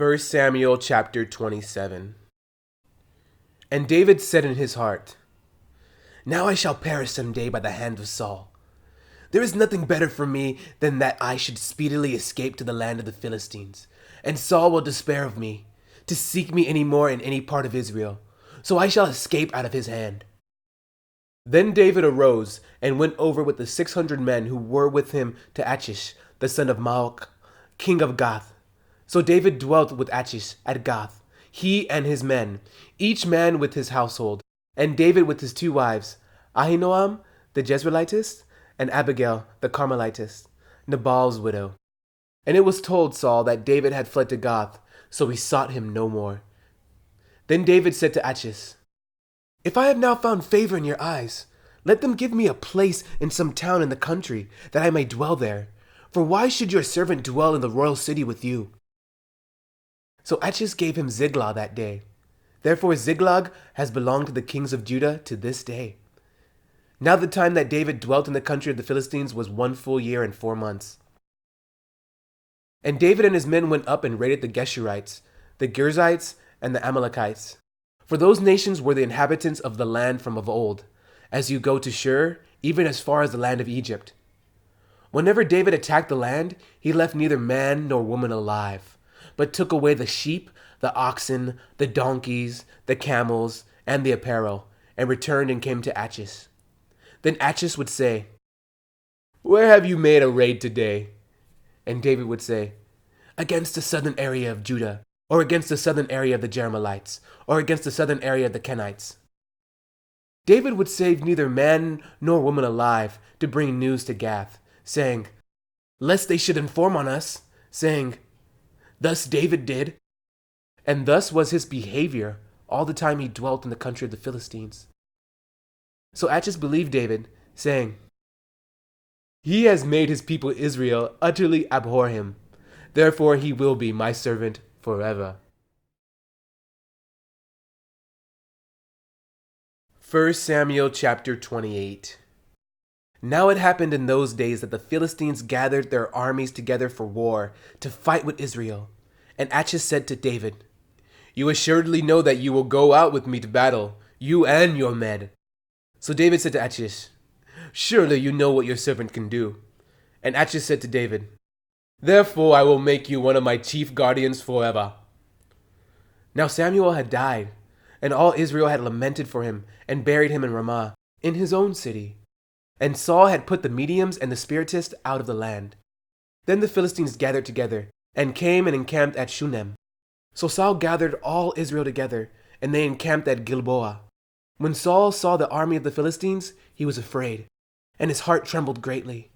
1 Samuel chapter 27. And David said in his heart, "Now I shall perish some day by the hand of Saul. There is nothing better for me than that I should speedily escape to the land of the Philistines, and Saul will despair of me, to seek me any more in any part of Israel, so I shall escape out of his hand." Then David arose and went over with the 600 men who were with him to Achish, the son of Maoch, king of Gath. So David dwelt with Achish at Gath, he and his men, each man with his household, and David with his 2 wives, Ahinoam the Jezreelitess, and Abigail the Carmelitess, Nabal's widow. And it was told Saul that David had fled to Gath, so he sought him no more. Then David said to Achish, "If I have now found favor in your eyes, let them give me a place in some town in the country, that I may dwell there. For why should your servant dwell in the royal city with you?" So Achish gave him Ziklag that day. Therefore Ziklag has belonged to the kings of Judah to this day. Now the time that David dwelt in the country of the Philistines was 1 full year and 4 months. And David and his men went up and raided the Geshurites, the Girzites, and the Amalekites. For those nations were the inhabitants of the land from of old, as you go to Shur, even as far as the land of Egypt. Whenever David attacked the land, he left neither man nor woman alive, but took away the sheep, the oxen, the donkeys, the camels, and the apparel, and returned and came to Achish. Then Achish would say, "Where have you made a raid today?" And David would say, "Against the southern area of Judah, or against the southern area of the Jerahmeelites, or against the southern area of the Kenites." David would save neither man nor woman alive to bring news to Gath, saying, lest they should inform on us, saying, "Thus David did." And thus was his behavior all the time he dwelt in the country of the Philistines. So Achish believed David, saying, "He has made his people Israel utterly abhor him. Therefore he will be my servant forever." 1 Samuel chapter 28. Now it happened in those days that the Philistines gathered their armies together for war to fight with Israel. And Achish said to David, "You assuredly know that you will go out with me to battle, you and your men." So David said to Achish, "Surely you know what your servant can do." And Achish said to David, "Therefore I will make you one of my chief guardians forever." Now Samuel had died, and all Israel had lamented for him and buried him in Ramah, in his own city. And Saul had put the mediums and the spiritists out of the land. Then the Philistines gathered together, and came and encamped at Shunem. So Saul gathered all Israel together, and they encamped at Gilboa. When Saul saw the army of the Philistines, he was afraid, and his heart trembled greatly.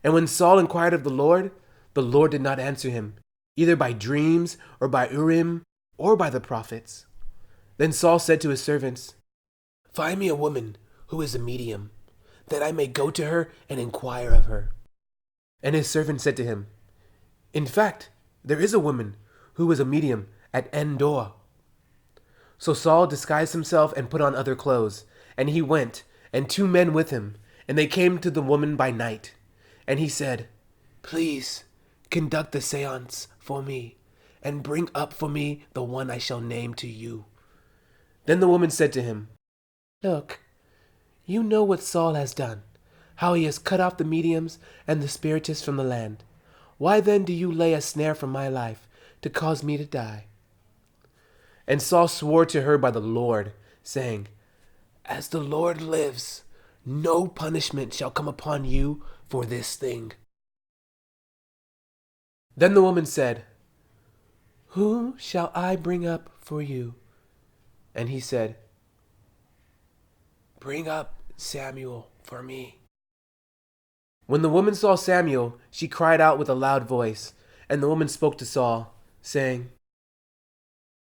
And when Saul inquired of the Lord did not answer him, either by dreams, or by Urim, or by the prophets. Then Saul said to his servants, "Find me a woman who is a medium, that I may go to her and inquire of her." And his servant said to him, "In fact, there is a woman who is a medium at Endor." So Saul disguised himself and put on other clothes, and he went, and 2 men with him, and they came to the woman by night. And he said, "Please conduct the seance for me, and bring up for me the one I shall name to you." Then the woman said to him, "Look, you know what Saul has done, how he has cut off the mediums and the spiritists from the land. Why then do you lay a snare for my life, to cause me to die?" And Saul swore to her by the Lord, saying, "As the Lord lives, no punishment shall come upon you for this thing." Then the woman said, "Who shall I bring up for you?" And he said, "Bring up Samuel for me." When the woman saw Samuel, she cried out with a loud voice, and the woman spoke to Saul, saying,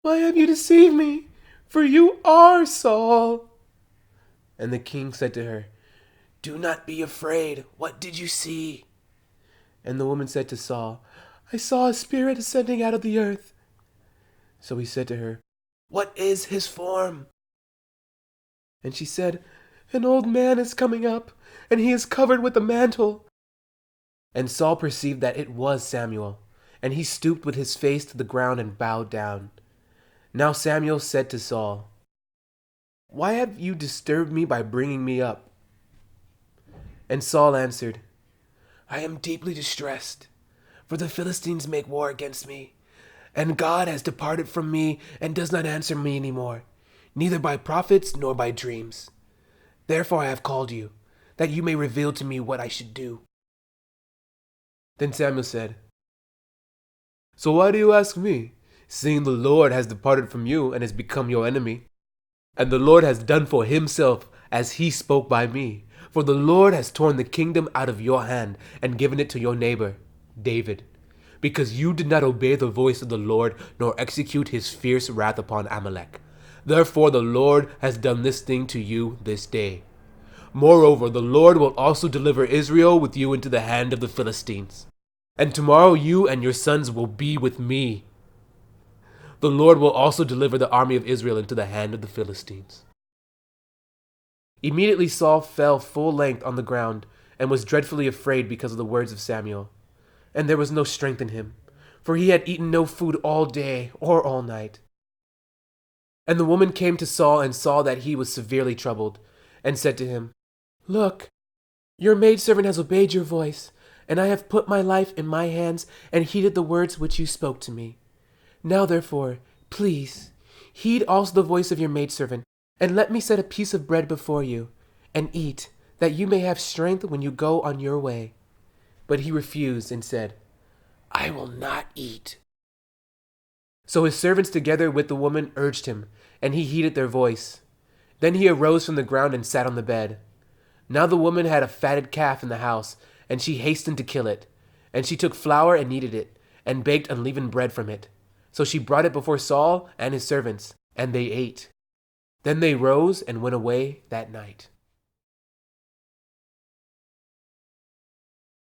"Why have you deceived me? For you are Saul." And the king said to her, "Do not be afraid. What did you see?" And the woman said to Saul, "I saw a spirit ascending out of the earth." So he said to her, "What is his form?" And she said, "An old man is coming up, and he is covered with a mantle." And Saul perceived that it was Samuel, and he stooped with his face to the ground and bowed down. Now Samuel said to Saul, "Why have you disturbed me by bringing me up?" And Saul answered, "I am deeply distressed, for the Philistines make war against me, and God has departed from me and does not answer me any more, neither by prophets nor by dreams. Therefore I have called you, that you may reveal to me what I should do." Then Samuel said, "So why do you ask me, seeing the Lord has departed from you and has become your enemy? And the Lord has done for himself as he spoke by me. For the Lord has torn the kingdom out of your hand and given it to your neighbor, David, because you did not obey the voice of the Lord nor execute his fierce wrath upon Amalek. Therefore the Lord has done this thing to you this day. Moreover, the Lord will also deliver Israel with you into the hand of the Philistines. And tomorrow you and your sons will be with me. The Lord will also deliver the army of Israel into the hand of the Philistines." Immediately Saul fell full length on the ground and was dreadfully afraid because of the words of Samuel. And there was no strength in him, for he had eaten no food all day or all night. And the woman came to Saul and saw that he was severely troubled, and said to him, "Look, your maidservant has obeyed your voice, and I have put my life in my hands and heeded the words which you spoke to me. Now therefore, please, heed also the voice of your maidservant, and let me set a piece of bread before you, and eat, that you may have strength when you go on your way." But he refused and said, "I will not eat." So his servants together with the woman urged him, and he heeded their voice. Then he arose from the ground and sat on the bed. Now the woman had a fatted calf in the house, and she hastened to kill it. And she took flour and kneaded it, and baked unleavened bread from it. So she brought it before Saul and his servants, and they ate. Then they rose and went away that night.